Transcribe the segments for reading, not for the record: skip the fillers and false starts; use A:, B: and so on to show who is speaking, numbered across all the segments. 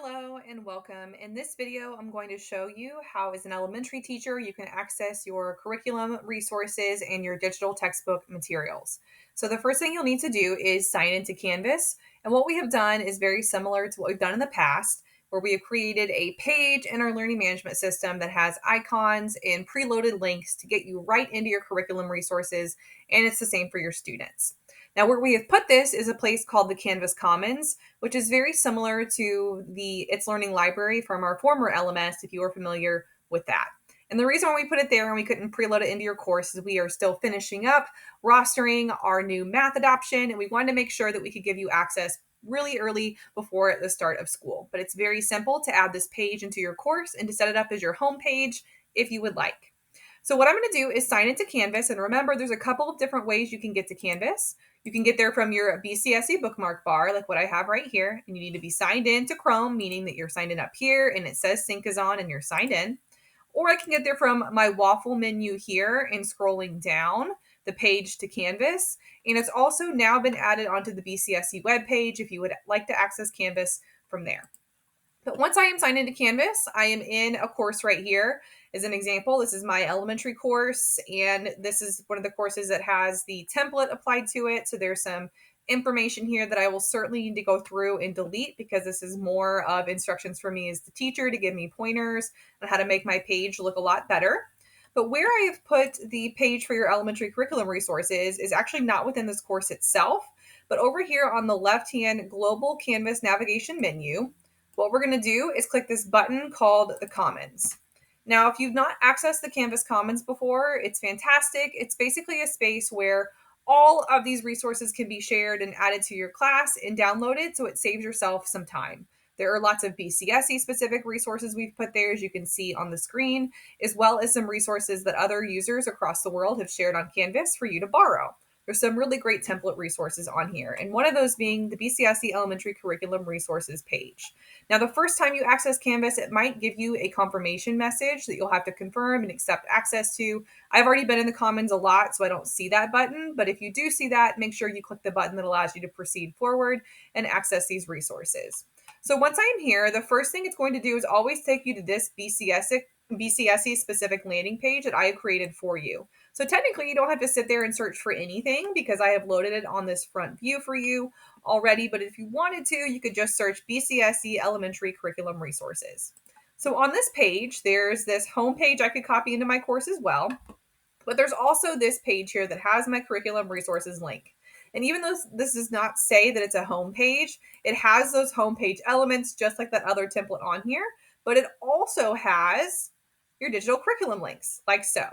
A: Hello and welcome. In this video, I'm going to show you how, as an elementary teacher, you can access your curriculum resources and your digital textbook materials. So the first thing you'll need to do is sign into Canvas. And what we have done is very similar to what we've done in the past, where we have created a page in our learning management system that has icons and preloaded links to get you right into your curriculum resources. And it's the same for your students. Now, where we have put this is a place called the Canvas Commons, which is very similar to the It's Learning library from our former LMS, if you are familiar with that. And the reason why we put it there and we couldn't preload it into your course is we are still finishing up rostering our new math adoption, and we wanted to make sure that we could give you access really early before the start of school. But it's very simple to add this page into your course and to set it up as your home page if you would like. So what I'm going to do is sign into Canvas, and remember there's a couple of different ways you can get to Canvas. You can get there from your BCSE bookmark bar, like what I have right here, and you need to be signed in to Chrome, meaning that you're signed in up here and it says sync is on and you're signed in. Or I can get there from my waffle menu here and scrolling down the page to Canvas. And it's also now been added onto the BCSE webpage if you would like to access Canvas from there. But once I am signed into Canvas, I am in a course right here. As an example, this is my elementary course, and this is one of the courses that has the template applied to it. So there's some information here that I will certainly need to go through and delete because this is more of instructions for me as the teacher to give me pointers on how to make my page look a lot better. But where I have put the page for your elementary curriculum resources is actually not within this course itself, but over here on the left-hand Global Canvas navigation menu. What we're going to do is click this button called the Commons. Now, if you've not accessed the Canvas Commons before, it's fantastic. It's basically a space where all of these resources can be shared and added to your class and downloaded, so it saves yourself some time. There are lots of BCSE specific resources we've put there, as you can see on the screen, as well as some resources that other users across the world have shared on Canvas for you to borrow. There's some really great template resources on here, and one of those being the BCSE Elementary Curriculum Resources page. Now, the first time you access Canvas, it might give you a confirmation message that you'll have to confirm and accept access to. I've already been in the Commons a lot, so I don't see that button, but if you do see that, make sure you click the button that allows you to proceed forward and access these resources. So once I'm here, the first thing it's going to do is always take you to this BCSE specific landing page that I have created for you. So technically you don't have to sit there and search for anything because I have loaded it on this front view for you already. But if you wanted to, you could just search BCSE Elementary Curriculum Resources. So on this page, there's this home page I could copy into my course as well. But there's also this page here that has my curriculum resources link. And even though this does not say that it's a home page, it has those home page elements just like that other template on here. But it also has your digital curriculum links, like so.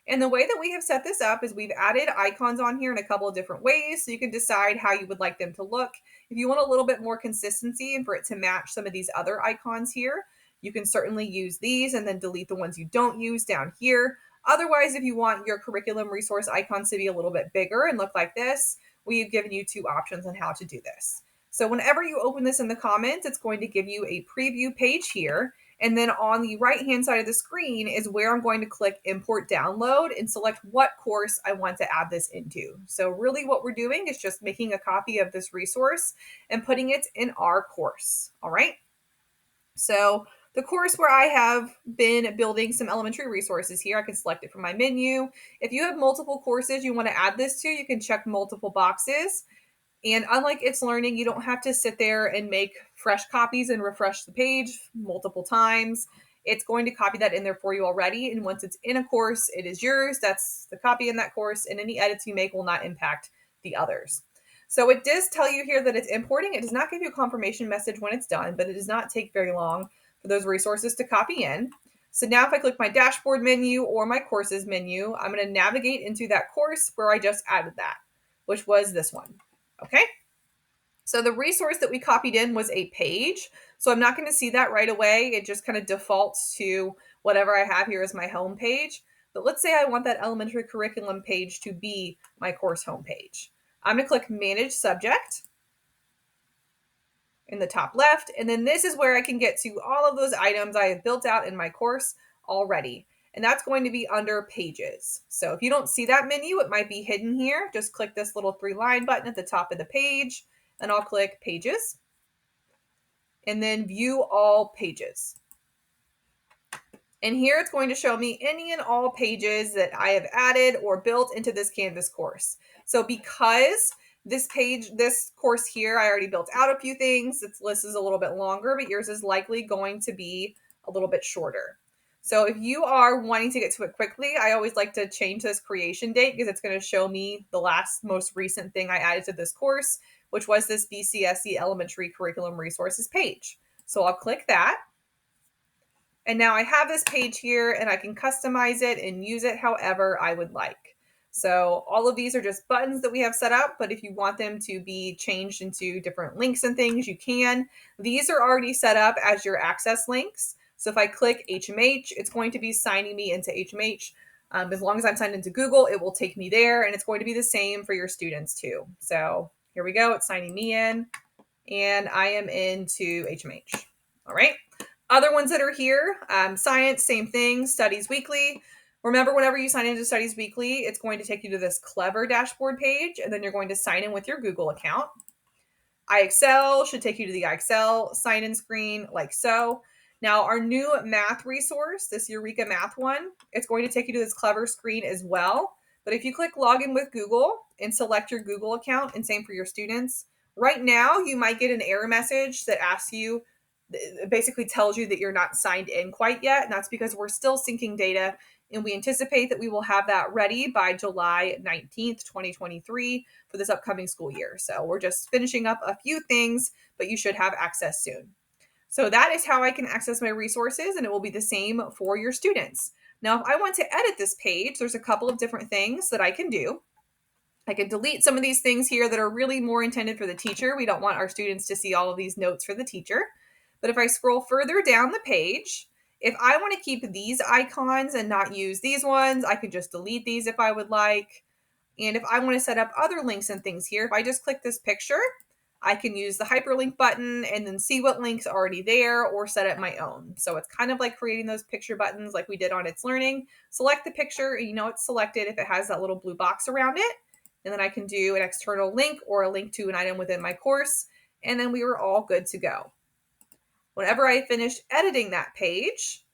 A: And the way that we have set this up is we've added icons on here in a couple of different ways, so you can decide how you would like them to look. If you want a little bit more consistency and for it to match some of these other icons here, you can certainly use these and then delete the ones you don't use down here. Otherwise, if you want your curriculum resource icons to be a little bit bigger and look like this, we've given you two options on how to do this. So whenever you open this in the comments, it's going to give you a preview page here. And then on the right-hand side of the screen is where I'm going to click Import Download and select what course I want to add this into. So really what we're doing is just making a copy of this resource and putting it in our course. All right. So the course where I have been building some elementary resources here, I can select it from my menu. If you have multiple courses you want to add this to, you can check multiple boxes. And unlike It's Learning, you don't have to sit there and make fresh copies and refresh the page multiple times. It's going to copy that in there for you already. And once it's in a course, it is yours. That's the copy in that course. And any edits you make will not impact the others. So it does tell you here that it's importing. It does not give you a confirmation message when it's done, but it does not take very long for those resources to copy in. So now if I click my dashboard menu or my courses menu, I'm going to navigate into that course where I just added that, which was this one. Okay. So the resource that we copied in was a page. So I'm not going to see that right away. It just kind of defaults to whatever I have here as my home page. But let's say I want that elementary curriculum page to be my course homepage. I'm going to click Manage Subject in the top left. And then this is where I can get to all of those items I have built out in my course already. And that's going to be under Pages. So if you don't see that menu, it might be hidden here. Just click this little 3-line button at the top of the page, and I'll click Pages. and then view all pages. And here it's going to show me any and all pages that I have added or built into this Canvas course. So because this course here, I already built out a few things, its list is a little bit longer, but yours is likely going to be a little bit shorter. So if you are wanting to get to it quickly, I always like to change this creation date because it's going to show me the last most recent thing I added to this course, which was this BCSE Elementary Curriculum Resources page. So I'll click that. And now I have this page here and I can customize it and use it however I would like. So all of these are just buttons that we have set up, but if you want them to be changed into different links and things, you can. These are already set up as your access links. So if I click HMH, it's going to be signing me into HMH. As long as I'm signed into Google, it will take me there, and it's going to be the same for your students too. So here we go. It's signing me in, and I am into HMH. All right. Other ones that are here, science, same thing, Studies Weekly. Remember, whenever you sign into Studies Weekly, it's going to take you to this Clever dashboard page, and then you're going to sign in with your Google account. iExcel should take you to the iExcel sign-in screen, like so. Now, our new math resource, this Eureka Math one, it's going to take you to this Clever screen as well. But if you click Login with Google and select your Google account, and same for your students, right now you might get an error message that asks you, basically tells you that you're not signed in quite yet. And that's because we're still syncing data, and we anticipate that we will have that ready by July 19th, 2023 for this upcoming school year. So we're just finishing up a few things, but you should have access soon. So that is how I can access my resources, and it will be the same for your students. Now, if I want to edit this page, there's a couple of different things that I can do. I can delete some of these things here that are really more intended for the teacher. We don't want our students to see all of these notes for the teacher. But if I scroll further down the page, if I want to keep these icons and not use these ones, I can just delete these if I would like. And if I want to set up other links and things here, if I just click this picture, I can use the hyperlink button and then see what link's already there or set up my own. So it's kind of like creating those picture buttons like we did on It's Learning. Select the picture, and you know it's selected if it has that little blue box around it. And then I can do an external link or a link to an item within my course. And then we were all good to go. Whenever I finish editing that page,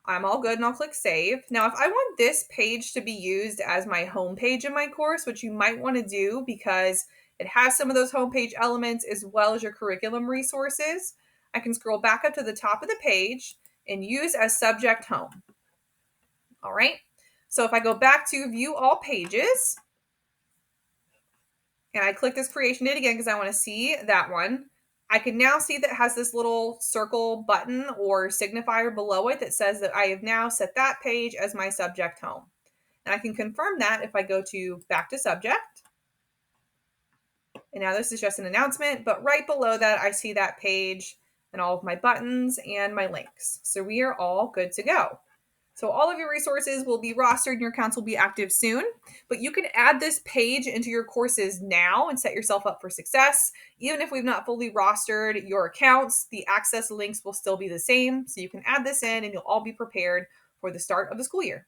A: I'm all good and I'll click save. Now, if I want this page to be used as my home page in my course, which you might want to do because it has some of those homepage elements as well as your curriculum resources, I can scroll back up to the top of the page and use as subject home. All right. So if I go back to view all pages and I click this creation date again because I want to see that one, I can now see that it has this little circle button or signifier below it that says that I have now set that page as my subject home. And I can confirm that if I go to back to subject. And now this is just an announcement, but right below that, I see that page and all of my buttons and my links. So we are all good to go. So all of your resources will be rostered and your accounts will be active soon, but you can add this page into your courses now and set yourself up for success. Even if we've not fully rostered your accounts, the access links will still be the same. So you can add this in and you'll all be prepared for the start of the school year.